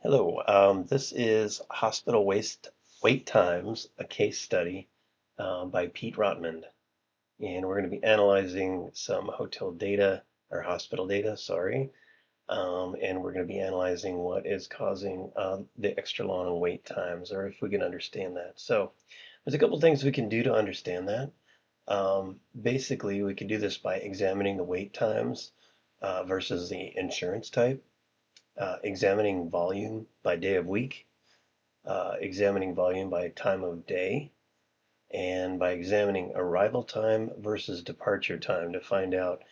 Hello, this is Hospital Wait Times, a case study by Pete Rotman. And we're going to be analyzing some hotel data, or hospital data, sorry. And we're going to be analyzing what is causing the extra long wait times, or if we can understand that. So there's a couple things we can do to understand that. Basically, we can do this by examining the wait times versus the insurance type, examining volume by day of week, examining volume by time of day, and by examining arrival time versus departure time to find out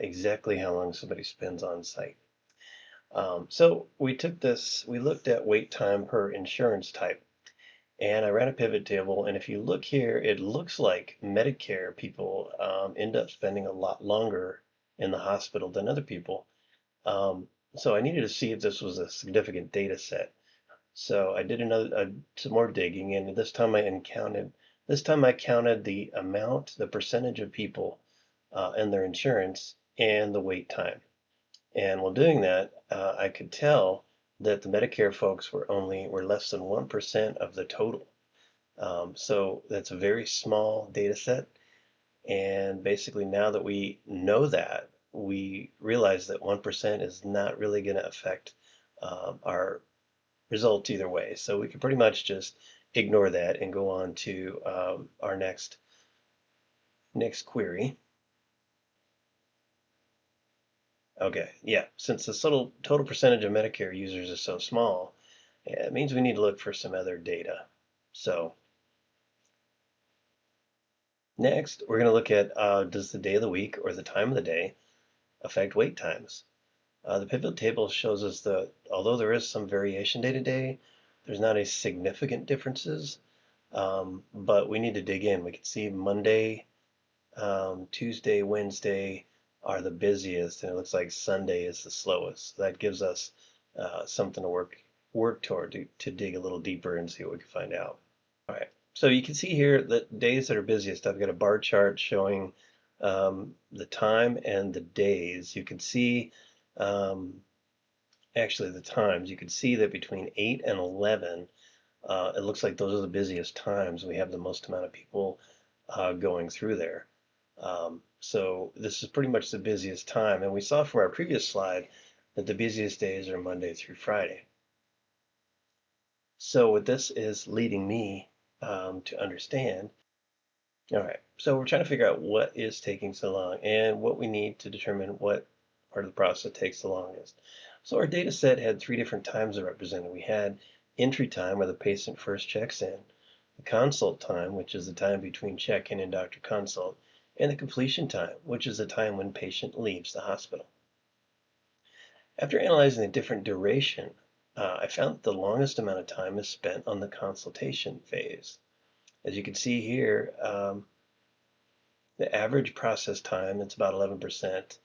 exactly how long somebody spends on site. So we looked at wait time per insurance type, and I ran a pivot table. And if you look here, it looks like Medicare people end up spending a lot longer in the hospital than other people. Um, so I needed to see if this was a significant data set. So I did some more digging, and this time I counted the amount, the percentage of people and their insurance and the wait time. And while doing that, I could tell that the Medicare folks were less than 1% of the total. So that's a very small data set. And basically, now that we know that, we realize that 1% is not really going to affect our results either way. So we can pretty much just ignore that and go on to our next query. Okay, yeah, since the total percentage of Medicare users is so small, yeah, it means we need to look for some other data. So next, we're going to look at does the day of the week or the time of the day affect wait times? The pivot table shows us that although there is some variation day to day, there's not a significant differences, but we need to dig in. We can see Monday, Tuesday, Wednesday are the busiest, and it looks like Sunday is the slowest. So that gives us something to work toward to dig a little deeper and see what we can find out. All right. So you can see here that days that are busiest, I've got a bar chart showing the time and the days. You can see um, actually the times. You can see that between 8 and 11, it looks like those are the busiest times. We have the most amount of people going through there. So this is pretty much the busiest time. And we saw from our previous slide that the busiest days are Monday through Friday. So what this is leading me to understand, all right, so we're trying to figure out what is taking so long and what we need to determine what part of the process takes the longest. So our data set had three different times that represented. We had entry time, where the patient first checks in, the consult time, which is the time between check-in and doctor consult, and the completion time, which is the time when patient leaves the hospital. After analyzing the different duration, I found that the longest amount of time is spent on the consultation phase. As you can see here, the average process time, it's about 11%,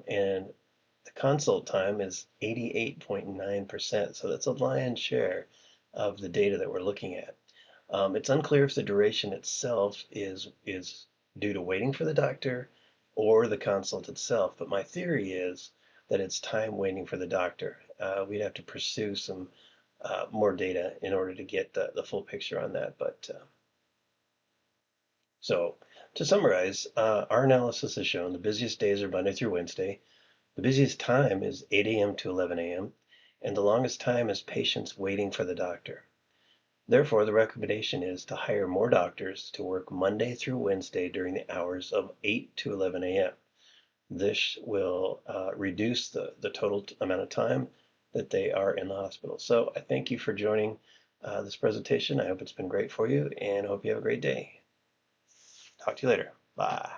and the consult time is 88.9%. So that's a lion's share of the data that we're looking at. It's unclear if the duration itself is due to waiting for the doctor or the consult itself, but my theory is that it's time waiting for the doctor. We'd have to pursue some more data in order to get the full picture on that. But so to summarize, our analysis has shown the busiest days are Monday through Wednesday. The busiest time is 8 a.m. to 11 a.m., and the longest time is patients waiting for the doctor. Therefore, the recommendation is to hire more doctors to work Monday through Wednesday during the hours of 8 to 11 a.m. This will reduce the total amount of time that they are in the hospital. So I thank you for joining this presentation. I hope it's been great for you, and I hope you have a great day. Talk to you later. Bye.